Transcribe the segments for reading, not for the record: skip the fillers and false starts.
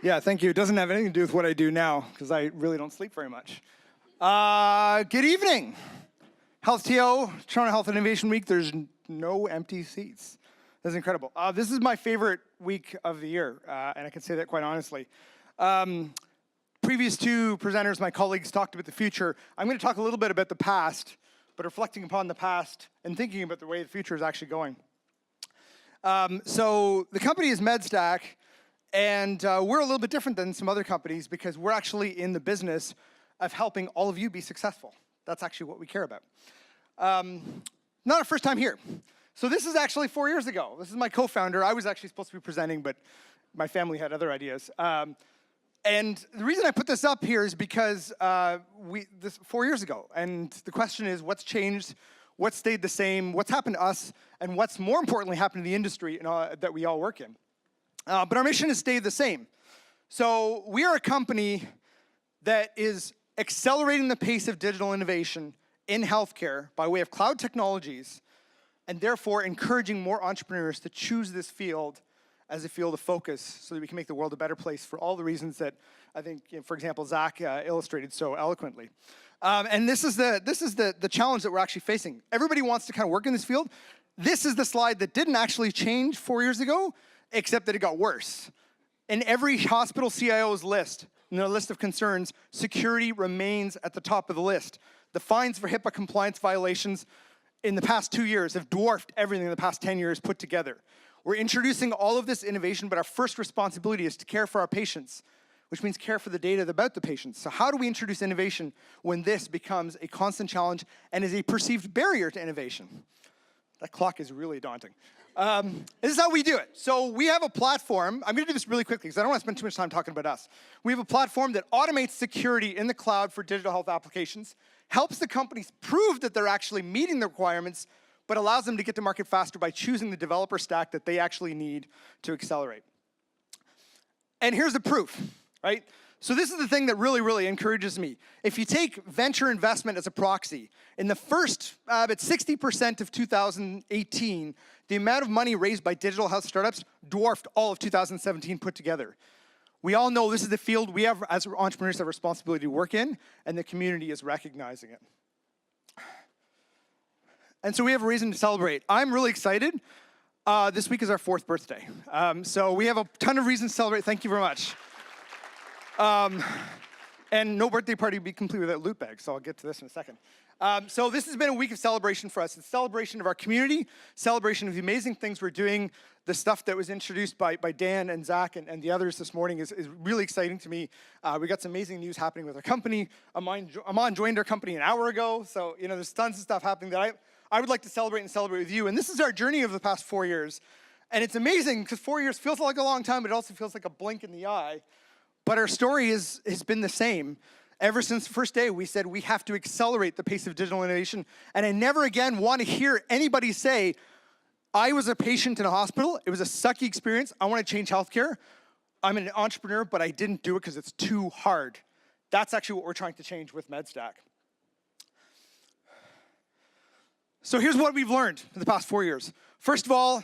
Yeah, thank you. It doesn't have anything to do with what I do now, because I really don't sleep very much. Good evening. HealthTO, Toronto Health and Innovation Week. There's no empty seats. That's incredible. This is my favorite week of the year, and I can say that quite honestly. Previous two presenters, my colleagues, talked about the future. I'm going to talk a little bit about the past, but reflecting upon the past and thinking about the way the future is actually going. So the company is MedStack. And we're a little bit different than some other companies because we're actually in the business of helping all of you be successful. That's actually what we care about. Not our first time here. So this is actually 4 years ago. This is my co-founder. I was actually supposed to be presenting, but my family had other ideas. And the reason I put this up here is because this 4 years ago. And the question is, what's changed? What stayed the same? What's happened to us? And what's more importantly happened to the industry that we all work in? But our mission has stayed the same. So we are a company that is accelerating the pace of digital innovation in healthcare by way of cloud technologies, and therefore encouraging more entrepreneurs to choose this field as a field of focus so that we can make the world a better place for all the reasons that I think, for example, Zach illustrated so eloquently. And this is the challenge that we're actually facing. Everybody wants to kind of work in this field. This is the slide that didn't actually change 4 years ago, except that it got worse. In every hospital CIO's list, in their list of concerns, security remains at the top of the list. The fines for HIPAA compliance violations in the past 2 years have dwarfed everything in the past 10 years put together. We're introducing all of this innovation, but our first responsibility is to care for our patients, which means care for the data about the patients. So how do we introduce innovation when this becomes a constant challenge and is a perceived barrier to innovation? That clock is really daunting. This is how we do it. So we have a platform. I'm going to do this really quickly because I don't want to spend too much time talking about us. We have a platform that automates security in the cloud for digital health applications, helps the companies prove that they're actually meeting the requirements, but allows them to get to market faster by choosing the developer stack that they actually need to accelerate. And here's the proof, right? So this is the thing that really, really encourages me. If you take venture investment as a proxy, in the first, about 60% of 2018, the amount of money raised by digital health startups dwarfed all of 2017 put together. We all know this is the field we have, as entrepreneurs, have a responsibility to work in, and the community is recognizing it. And so we have a reason to celebrate. I'm really excited. This week is our 4th birthday. So we have a ton of reasons to celebrate. Thank you very much. And no birthday party would be complete without loot bags, so I'll get to this in a second. So this has been a week of celebration for us. It's celebration of our community, celebration of the amazing things we're doing. The stuff that was introduced by Dan and Zach and the others this morning is really exciting to me. We got some amazing news happening with our company. Aman joined our company an hour ago, so there's tons of stuff happening that I would like to celebrate with you. And this is our journey of the past 4 years. And it's amazing because 4 years feels like a long time, but it also feels like a blink in the eye. But our story has been the same. Ever since the first day, we said we have to accelerate the pace of digital innovation. And I never again want to hear anybody say, I was a patient in a hospital. It was a sucky experience. I want to change healthcare. I'm an entrepreneur, but I didn't do it because it's too hard. That's actually what we're trying to change with MedStack. So here's what we've learned in the past 4 years. First of all,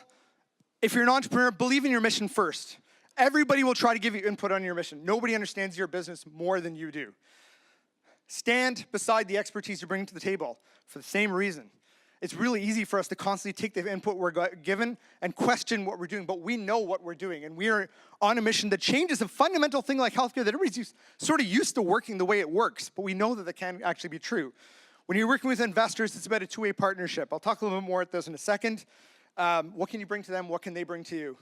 if you're an entrepreneur, believe in your mission first. Everybody will try to give you input on your mission. Nobody understands your business more than you do. Stand beside the expertise you're bringing to the table for the same reason. It's really easy for us to constantly take the input we're given and question what we're doing, but we know what we're doing, and we are on a mission that changes a fundamental thing like healthcare that everybody's sort of used to working the way it works, but we know that that can actually be true. When you're working with investors, it's about a two-way partnership. I'll talk a little bit more about this in a second. What can you bring to them? What can they bring to you?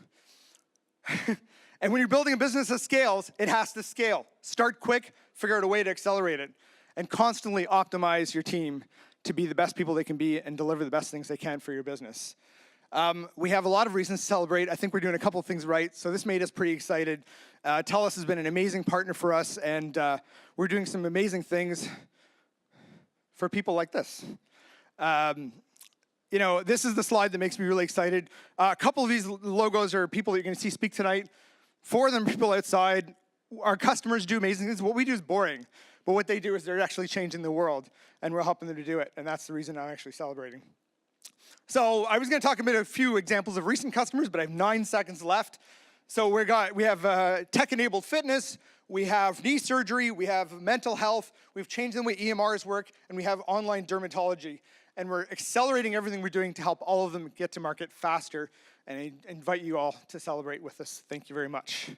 And when you're building a business that scales, it has to scale. Start quick, figure out a way to accelerate it, and constantly optimize your team to be the best people they can be and deliver the best things they can for your business. We have a lot of reasons to celebrate. I think we're doing a couple of things right, so this made us pretty excited. TELUS has been an amazing partner for us, and we're doing some amazing things for people like this. This is the slide that makes me really excited. A couple of these logos are people that you're going to see speak tonight. 4 of them are people outside. Our customers do amazing things. What we do is boring, but what they do is they're actually changing the world, and we're helping them to do it, and that's the reason I'm actually celebrating. So I was going to talk about a few examples of recent customers, but I have 9 seconds left. So we have tech-enabled fitness, we have knee surgery, we have mental health, we've changed the way EMRs work, and we have online dermatology. And we're accelerating everything we're doing to help all of them get to market faster. And I invite you all to celebrate with us. Thank you very much.